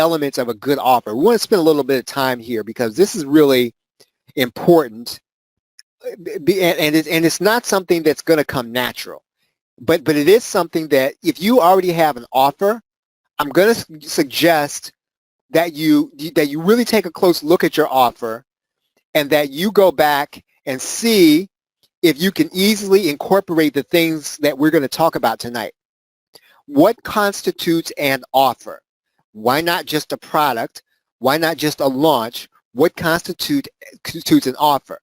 elements of a good offer. We want to spend a little bit of time here because this is really important, and it's not something that's going to come natural. But it is something that if you already have an offer, I'm going to suggest that you really take a close look at your offer and that you go back and see if you can easily incorporate the things that we're going to talk about tonight. What constitutes an offer? Why not just a product? Why not just a launch? What constitutes an offer?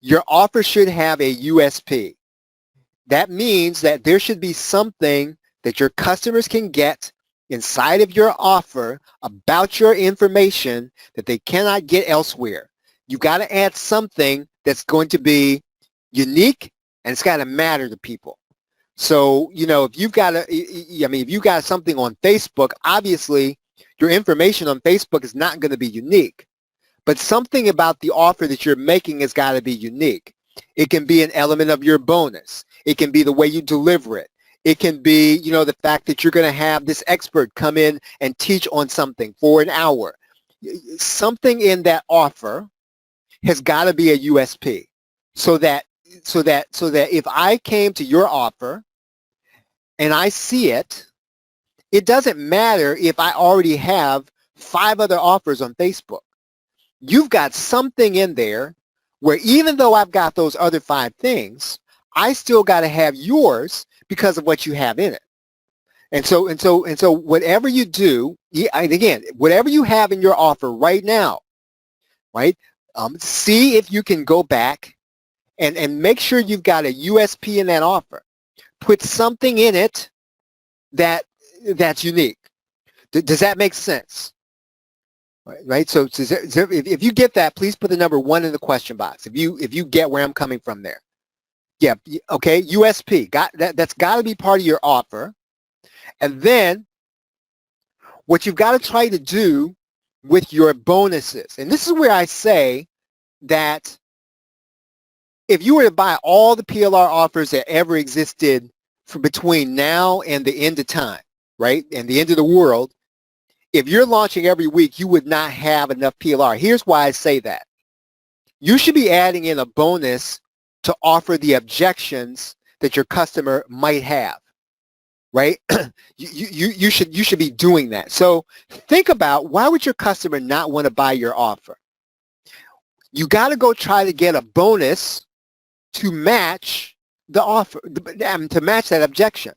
Your offer should have a USP. That means that there should be something that your customers can get inside of your offer about your information that they cannot get elsewhere. You've got to add something that's going to be unique, and it's got to matter to people. So, if you've got if you got something on Facebook, obviously your information on Facebook is not going to be unique, but something about the offer that you're making has got to be unique. It can be an element of your bonus. It can be the way you deliver it. It can be, the fact that you're going to have this expert come in and teach on something for an hour. Something in that offer has got to be a USP so that if I came to your offer and I see it, it doesn't matter if I already have 5 other offers on Facebook. You've got something in there where even though I've got those other 5 things, I still got to have yours because of what you have in it. And so whatever you do, again, whatever you have in your offer right now, right? See if you can go back and make sure you've got a USP in that offer. Put something in it that's unique. Does that make sense? Right. So if you get that, please put the number 1 in the question box. If you get where I'm coming from there. Yeah. Okay. USP. That's got to be part of your offer. And then what you've got to try to do with your bonuses. And this is where I say that if you were to buy all the PLR offers that ever existed for between now and the end of time, right, and the end of the world, if you're launching every week, you would not have enough PLR. Here's why I say that. You should be adding in a bonus to offer the objections that your customer might have, right? you should be doing that. So think about, why would your customer not want to buy your offer? You got to go try to get a bonus to match the offer, to match that objection.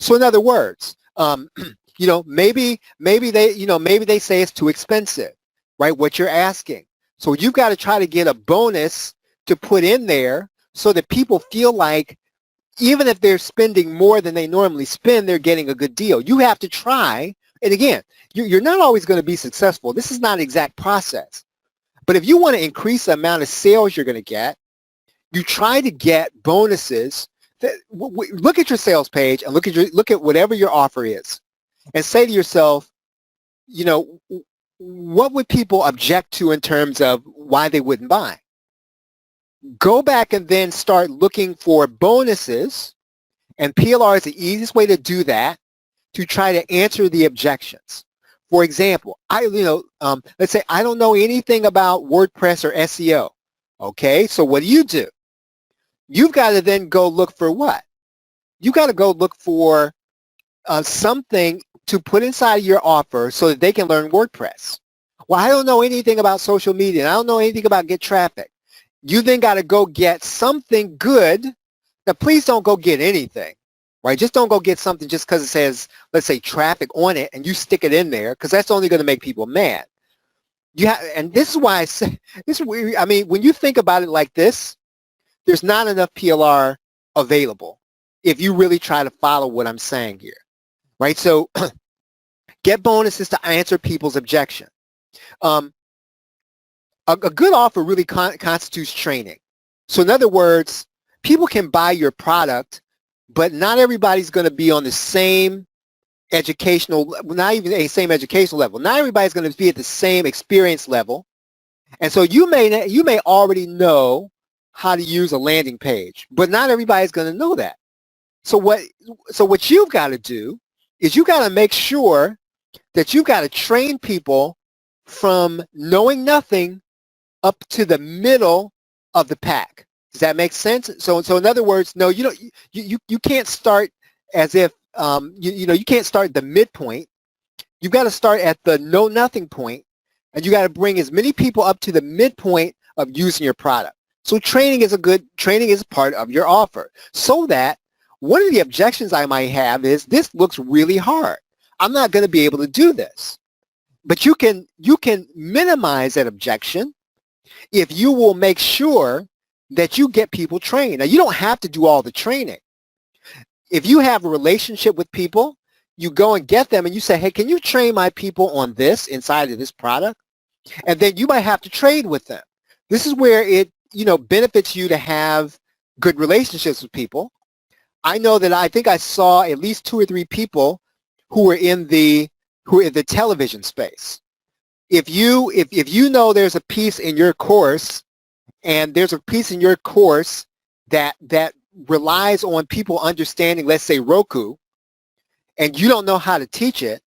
So in other words, maybe they say it's too expensive, right? What you're asking. So you've got to try to get a bonus to put in there so that people feel like even if they're spending more than they normally spend, they're getting a good deal. You have to try. And again, you're not always going to be successful. This is not an exact process. But if you want to increase the amount of sales you're going to get, you try to get bonuses. Look at your sales page and look at whatever your offer is, and say to yourself, what would people object to in terms of why they wouldn't buy? Go back and then start looking for bonuses, and PLR is the easiest way to do that, to try to answer the objections. For example, let's say I don't know anything about WordPress or SEO. Okay, so what do? You've got to then go look for what? You got to go look for something to put inside your offer so that they can learn WordPress. Well, I don't know anything about social media, and I don't know anything about get traffic. You then got to go get something good. Now, please don't go get anything, right? Just don't go get something just because it says, let's say, traffic on it, and you stick it in there, because that's only going to make people mad. And this is why I say, when you think about it like this, there's not enough PLR available if you really try to follow what I'm saying here, right? So get bonuses to answer people's objection. A good offer really constitutes training. So in other words, people can buy your product, but not everybody's going to be on the same not even a same educational level. Not everybody's going to be at the same experience level. And so you may already know how to use a landing page, but not everybody's going to know that. So what you've got to do is you got to make sure that you've got to train people from knowing nothing up to the middle of the pack. Does that make sense? So in other words, no, you don't. You can't start as if you can't start at the midpoint. You've got to start at the know nothing point, and you got to bring as many people up to the midpoint of using your product. So training is part of your offer. So that one of the objections I might have is, this looks really hard. I'm not going to be able to do this. But you can minimize that objection if you will make sure that you get people trained. Now, you don't have to do all the training. If you have a relationship with people, you go and get them and you say, hey, can you train my people on this inside of this product? And then you might have to trade with them. This is where it, benefits you to have good relationships with people. I know that I think I saw at least 2 or 3 people who were in the television space. If you know there's a piece in your course, and there's a piece in your course that relies on people understanding, let's say Roku, and you don't know how to teach it,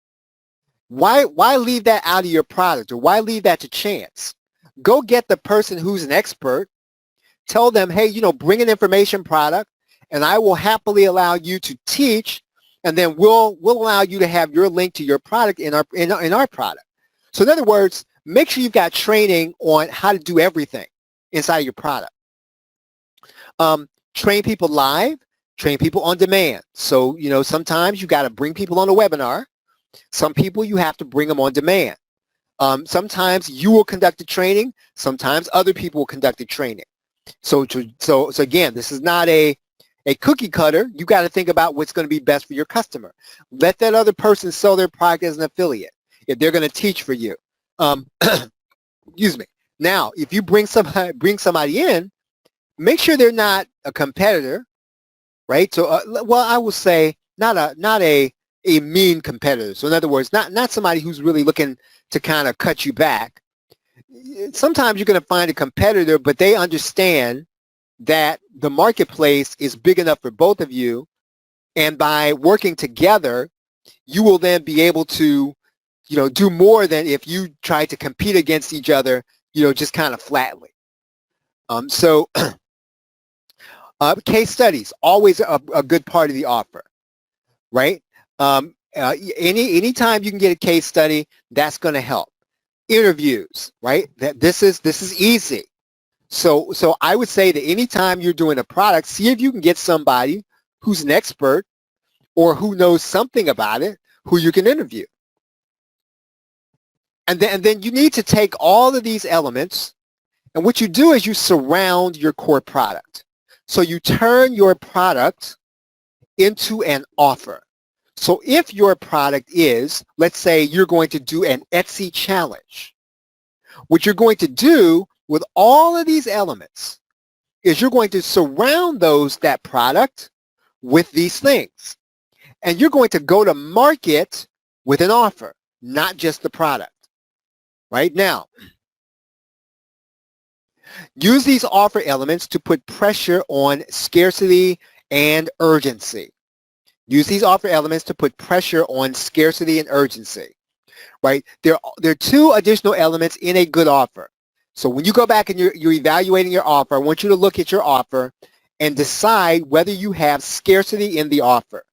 why leave that out of your product, or why leave that to chance? Go get the person who's an expert. Tell them, hey, bring an information product, and I will happily allow you to teach, and then we'll allow you to have your link to your product in our product. So in other words, make sure you've got training on how to do everything inside your product. Train people live, train people on demand. So, sometimes you got to bring people on a webinar. Some people you have to bring them on demand. Sometimes you will conduct the training. Sometimes other people will conduct the training. So again, this is not a cookie cutter. You got to think about what's going to be best for your customer. Let that other person sell their product as an affiliate if they're going to teach for you. Excuse me. Now, if you bring somebody in, make sure they're not a competitor, right? So, I will say not a mean competitor. So in other words, not somebody who's really looking to kind of cut you back. Sometimes you're going to find a competitor, but they understand that the marketplace is big enough for both of you, and by working together, you will then be able to, do more than if you try to compete against each other, just kind of flatly. Case studies, always a good part of the offer, right? Anytime you can get a case study, that's going to help. Interviews, right? This is easy. So I would say that anytime you're doing a product, see if you can get somebody who's an expert or who knows something about it, who you can interview. And then you need to take all of these elements, and what you do is you surround your core product. So you turn your product into an offer. So if your product is, let's say you're going to do an Etsy challenge, what you're going to do with all of these elements is you're going to surround that product with these things. And you're going to go to market with an offer, not just the product. Right now, use these offer elements to put pressure on scarcity and urgency. Use these offer elements to put pressure on scarcity and urgency, right? There are 2 additional elements in a good offer. So when you go back and you're evaluating your offer, I want you to look at your offer and decide whether you have scarcity in the offer.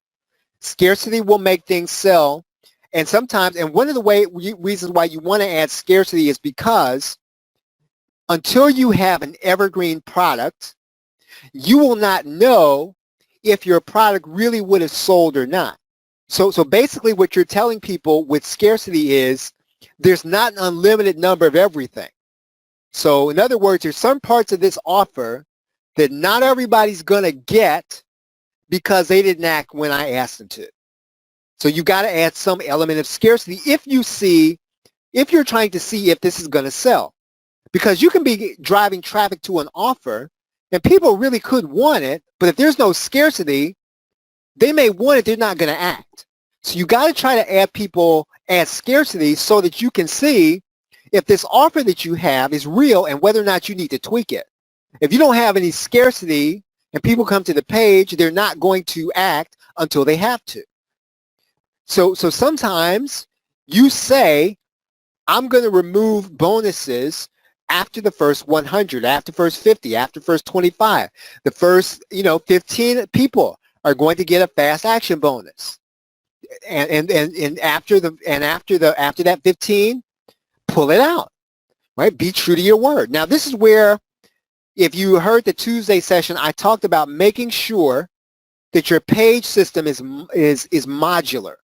Scarcity will make things sell. And sometimes, and one of the reasons why you want to add scarcity is because until you have an evergreen product, you will not know if your product really would have sold or not. So basically what you're telling people with scarcity is there's not an unlimited number of everything. So in other words, there's some parts of this offer that not everybody's going to get because they didn't act when I asked them to. So you got to add some element of scarcity if you're trying to see if this is going to sell. Because you can be driving traffic to an offer and people really could want it, but if there's no scarcity, they may want it, they're not going to act. So you got to try to add scarcity so that you can see if this offer that you have is real and whether or not you need to tweak it. If you don't have any scarcity and people come to the page, they're not going to act until they have to. So sometimes You say, I'm going to remove bonuses after the first 100, after the first 50, after the first 25. The first, 15 people are going to get a fast action bonus. And after that 15, pull it out, right? Be true to your word. Now, this is where, if you heard the Tuesday session, I talked about making sure that your page system is modular.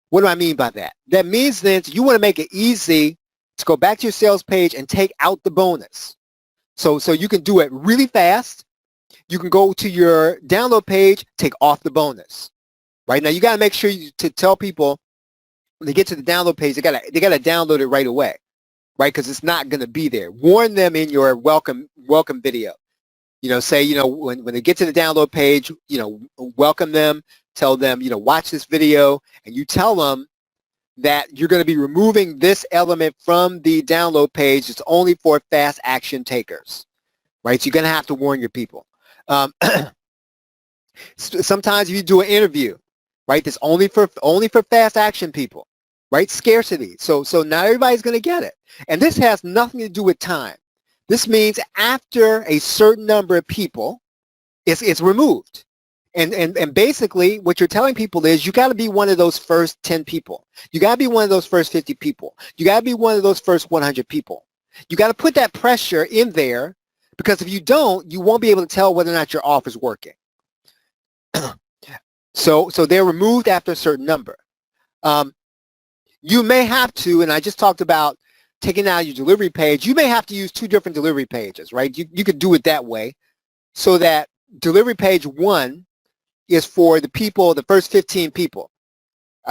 What do I mean by that? That means that you want to make it easy to go back to your sales page and take out the bonus. So you can do it really fast. You can go to your download page, take off the bonus. Right now, you got to make sure to tell people when they get to the download page, they got to download it right away, right? Because it's not going to be there. Warn them in your welcome video. Say, when they get to the download page, welcome them, tell them, watch this video, and you tell them that you're going to be removing this element from the download page. It's only for fast action takers, right? So you're going to have to warn your people. Sometimes if you do an interview, right, that's only for fast action people, right? Scarcity. So not everybody's going to get it. And this has nothing to do with time. This means after a certain number of people, it's removed. And basically what you're telling people is you got to be one of those first 10 people. You got to be one of those first 50 people. You got to be one of those first 100 people. You got to put that pressure in there, because if you don't, you won't be able to tell whether or not your offer is working. So they're removed after a certain number. You may have to, and I just talked about taking out your delivery page, you may have to use 2 different delivery pages, right? You could do it that way, so that delivery page 1 is for the first 15 people.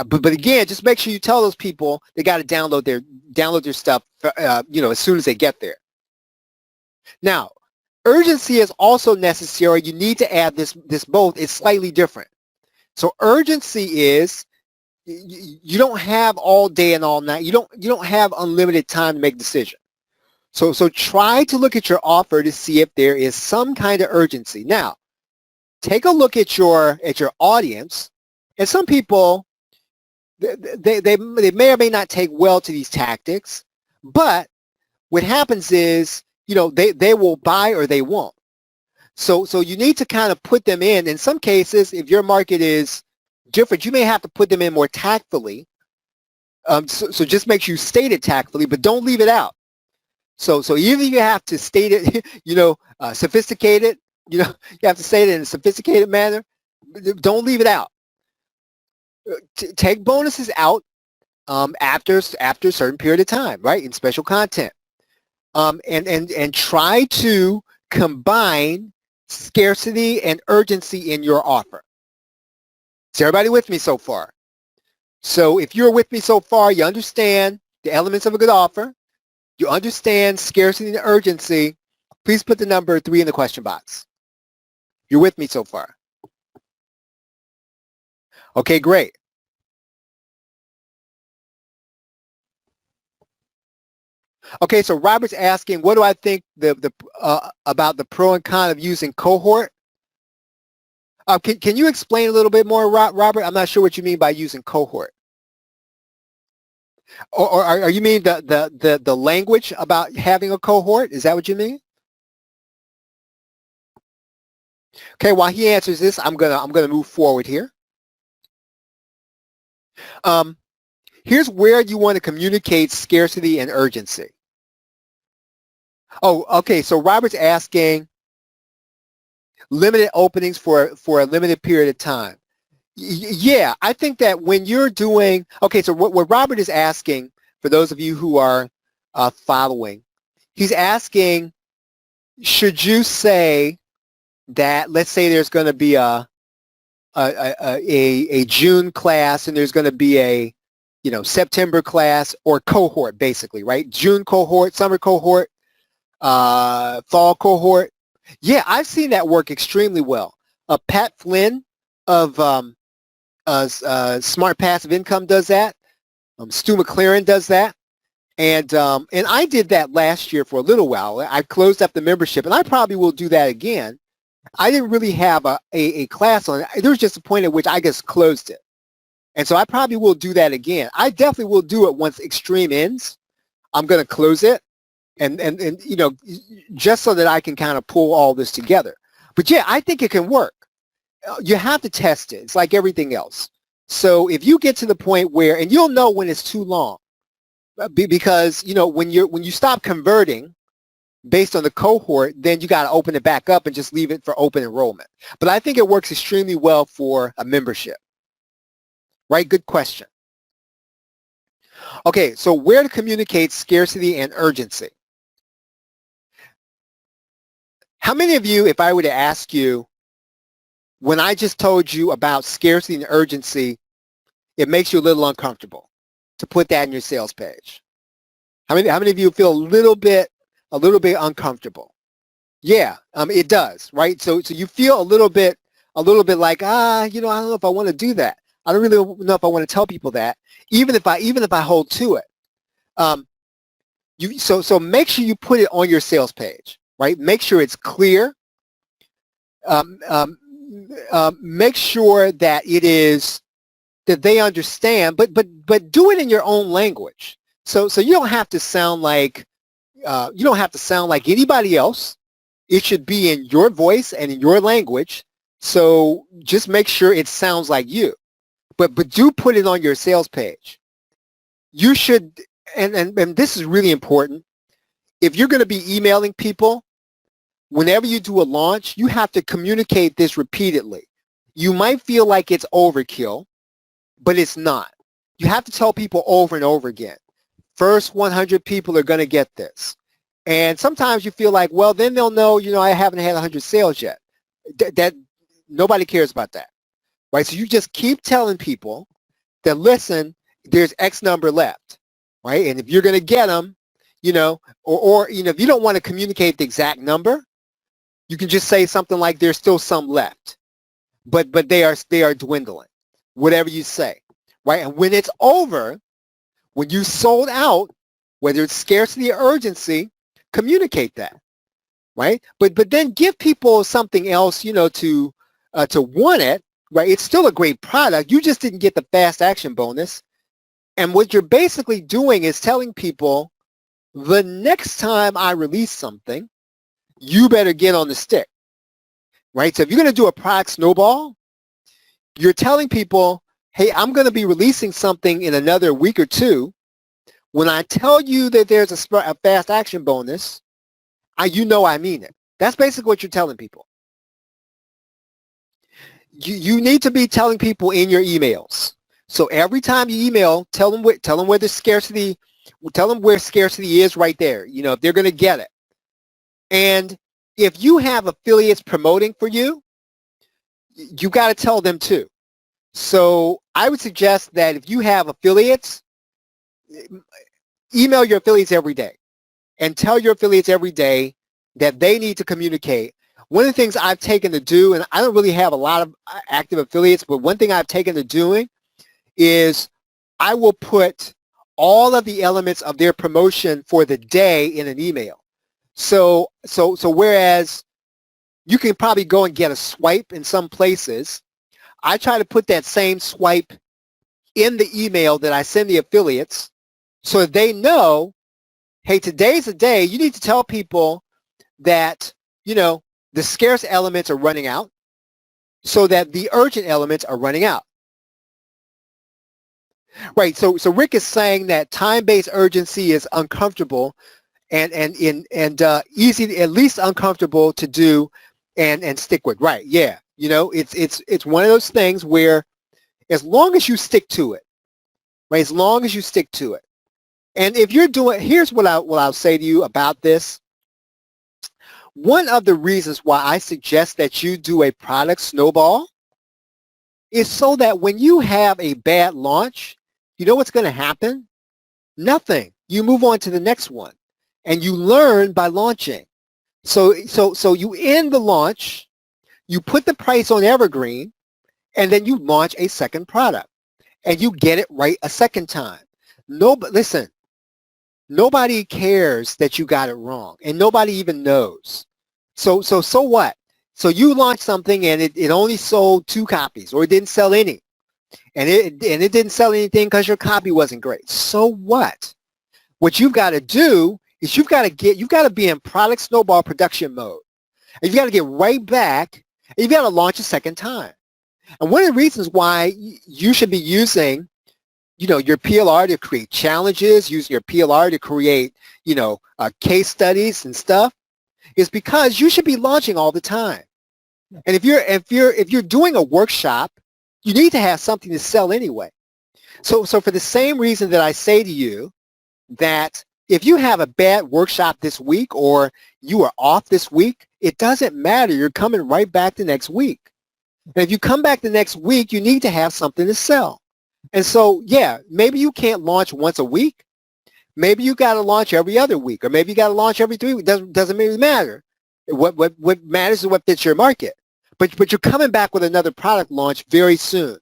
But again, just make sure you tell those people they got to download their stuff, as soon as they get there. Now, urgency is also necessary. You need to add this both. It's slightly different. So urgency is, you don't have all day and all night. You don't have unlimited time to make a decision. So try to look at your offer to see if there is some kind of urgency. Now, take a look at your audience, and some people, they may or may not take well to these tactics, but what happens is, they will buy or they won't. So you need to kind of put them in. In some cases, if your market is different, you may have to put them in more tactfully. So just make sure you state it tactfully, but don't leave it out. So either you have to state it, sophisticated, you have to say it in a sophisticated manner. Don't leave it out. Take bonuses out after a certain period of time, right, in special content. And try to combine scarcity and urgency in your offer. Is everybody with me so far? So if you're with me so far, you understand the elements of a good offer. You understand scarcity and urgency. Please put the number 3 in the question box. You're with me so far. Okay, great. Okay, so Robert's asking, what do I think about the pro and con of using cohort? Can you explain a little bit more, Robert? I'm not sure what you mean by using cohort. Or are you mean the language about having a cohort? Is that what you mean? Okay, while he answers this, I'm gonna move forward here. Here's where you want to communicate scarcity and urgency. Oh, okay. So Robert's asking limited openings for a limited period of time. Yeah, I think that when you're doing, okay, so what Robert is asking, for those of you who are following, he's asking, should you say that, let's say there's going to be a June class and there's going to be a September class, or cohort, basically, right? June cohort, summer cohort, fall cohort. Yeah, I've seen that work extremely well. Pat Flynn of Smart Passive Income does that. Stu McLaren does that. And I did that last year for a little while. I closed up the membership, and I probably will do that again. I didn't really have a class on it. There was just a point at which I just closed it. And so I probably will do that again. I definitely will do it once Extreme ends. I'm going to close it and you know, just so that I can kind of pull all this together. But yeah, I think it can work. You have to test it. It's like everything else. So if you get to the point where, and you'll know when it's too long, because you know when you stop converting based on the cohort, then you got to open it back up and just leave it for open enrollment. But I think it works extremely well for a membership. Right? Good question. Okay, so where to communicate scarcity and urgency? How many of you, if I were to ask you, when I just told you about scarcity and urgency, it makes you a little uncomfortable to put that in your sales page? How many of you feel a little bit uncomfortable? Yeah, it does, right? So you feel a little bit like, you know, I don't know if I want to do that. I don't really know if I want to tell people that, even if I hold to it. So make sure you put it on your sales page, right? Make sure it's clear. Make sure that it is that they understand, but do it in your own language. So you don't have to sound like anybody else. It should be in your voice and in your language. So just make sure it sounds like you. But do put it on your sales page. You should, and this is really important. If you're going to be emailing people, whenever you do a launch, you have to communicate this repeatedly. You might feel like it's overkill, but it's not. You have to tell people over and over again. First 100 people are going to get this. And sometimes you feel like, well, then they'll know, you know, I haven't had 100 sales yet. That nobody cares about that, right? So you just keep telling people that, listen, there's X number left, right? And if you're going to get them, you know, or you know, if you don't want to communicate the exact number, you can just say something like, there's still some left, but they are dwindling, whatever you say, right? And when it's over, when you sold out, whether it's scarcity or urgency, communicate that, right? But then give people something else, you know, to want it, right? It's still a great product. You just didn't get the fast action bonus. And what you're basically doing is telling people, the next time I release something, you better get on the stick, right? So if you're going to do a product snowball, you're telling people, hey, I'm going to be releasing something in another week or two. When I tell you that there's a fast action bonus, you know I mean it. That's basically what you're telling people. You need to be telling people in your emails. So every time you email, tell them where the scarcity, tell them where scarcity is right there. You know, if they're going to get it. And if you have affiliates promoting for you, you got to tell them too. So I would suggest that if you have affiliates, email your affiliates every day and tell your affiliates every day that they need to communicate. One of the things I've taken to do, and I don't really have a lot of active affiliates, but one thing I've taken to doing is I will put all of the elements of their promotion for the day in an email. So whereas you can probably go and get a swipe in some places, I try to put that same swipe in the email that I send the affiliates so that they know, hey, today's the day. You need to tell people that, you know, the scarce elements are running out so that the urgent elements are running out. Right. So Rick is saying that time-based urgency is uncomfortable and easy, at least uncomfortable to do and stick with. Right. Yeah. You know, it's one of those things where as long as you stick to it, right? As long as you stick to it. And if you're doing, here's what I'll say to you about this. One of the reasons why I suggest that you do a product snowball is so that when you have a bad launch, you know what's going to happen? Nothing. You move on to the next one and you learn by launching. So you end the launch, you put the price on Evergreen, and then you launch a second product and you get it right a second time. Listen, nobody cares that you got it wrong and nobody even knows. So what? So you launched something and it only sold 2 copies or it didn't sell any. and it didn't sell anything because your copy wasn't great. So what? What you've got to do is you've got to be in product snowball production mode. And you've got to get right back and you've got to launch a second time. And one of the reasons why you should be using, your PLR to create challenges, using your PLR to create, case studies and stuff is because you should be launching all the time. And if you're doing a workshop, you need to have something to sell anyway. So for the same reason that I say to you that if you have a bad workshop this week or you are off this week, it doesn't matter. You're coming right back the next week. And if you come back the next week, you need to have something to sell. And so, yeah, maybe you can't launch once a week. Maybe you got to launch every other week, or maybe you got to launch every 3 weeks. Doesn't really matter. What matters is what fits your market. But you're coming back with another product launch very soon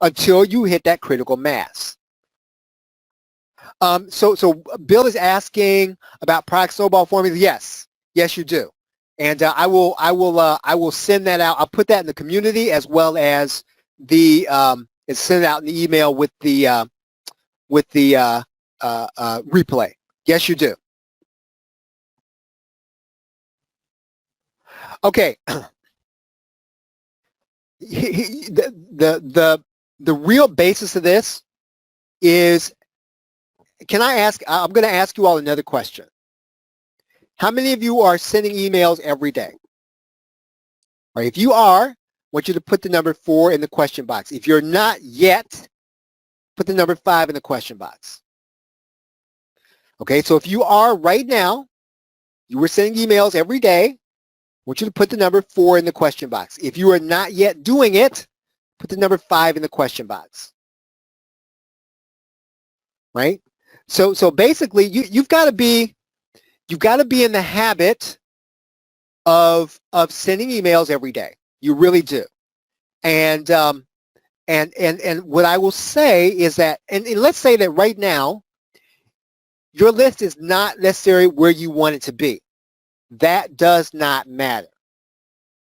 until you hit that critical mass. So Bill is asking about product snowball formula. Yes, you do. And I will send that out. I'll put that in the community as well as the and send it out in the email with the replay. Yes, you do. Okay. The real basis of this is, I'm going to ask you all another question. How many of you are sending emails every day? All right, if you are, I want you to put the number 4 in the question box. If you're not yet, put the number 5 in the question box. Okay, so if you are right now, you were sending emails every day, I want you to put the number 4 in the question box. If you are not yet doing it, put the number 5 in the question box. Right? So basically, you've got to be in the habit of sending emails every day. You really do. And what I will say is that, and let's say that right now, your list is not necessarily where you want it to be. That does not matter.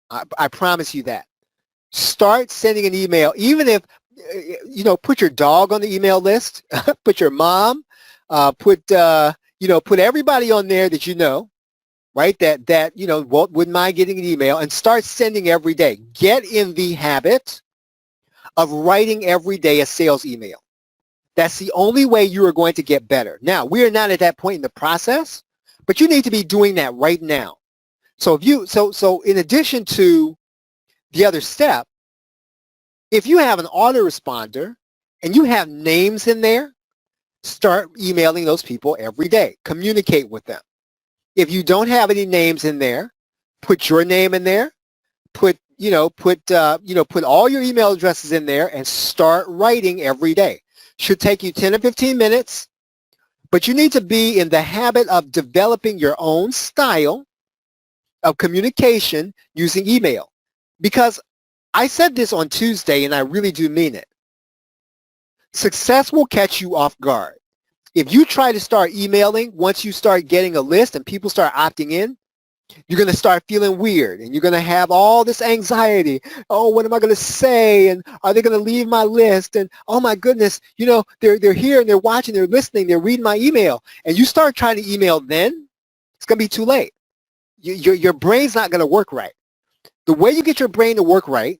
I promise you that. Start sending an email, even if, put your dog on the email list, put your mom, put everybody on there that you know, right, that wouldn't mind getting an email, and start sending every day. Get in the habit of writing every day a sales email. That's the only way you are going to get better. Now, we are not at that point in the process, but you need to be doing that right now. So so in addition to the other step, if you have an autoresponder and you have names in there, start emailing those people every day. Communicate with them. If you don't have any names in there, put your name in there. Put all your email addresses in there and start writing every day. Should take you 10 or 15 minutes, but you need to be in the habit of developing your own style of communication using email. Because I said this on Tuesday, and I really do mean it. Success will catch you off guard. If you try to start emailing, once you start getting a list and people start opting in, you're going to start feeling weird, and you're going to have all this anxiety. Oh, what am I going to say? And are they going to leave my list? And oh my goodness, they're here and they're watching, they're listening, they're reading my email. And you start trying to email then, it's going to be too late. Your brain's not going to work right. The way you get your brain to work right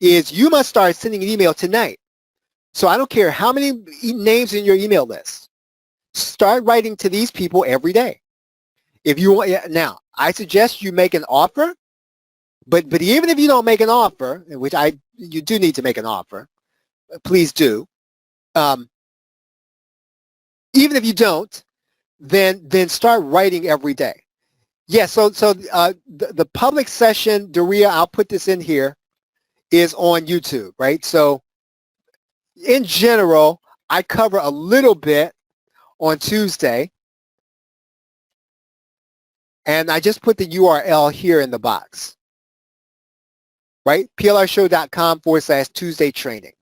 is you must start sending an email tonight. So I don't care how many names in your email list. Start writing to these people every day. If you want, now I suggest you make an offer, but even if you don't make an offer, which you do need to make an offer, please do. Even if you don't, then start writing every day. Yeah. So the public session, Daria, I'll put this in here, is on YouTube, right? So in general, I cover a little bit on Tuesday. And I just put the URL here in the box, right? plrshow.com/Tuesday training.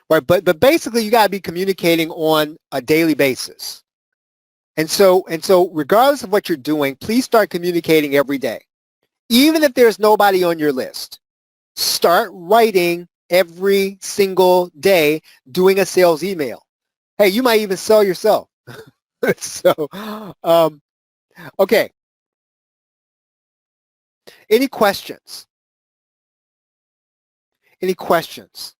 Right, but basically you got to be communicating on a daily basis. And so regardless of what you're doing, please start communicating every day. Even if there's nobody on your list, Start writing every single day, doing a sales email. Hey, you might even sell yourself. So, okay. Any questions? Any questions?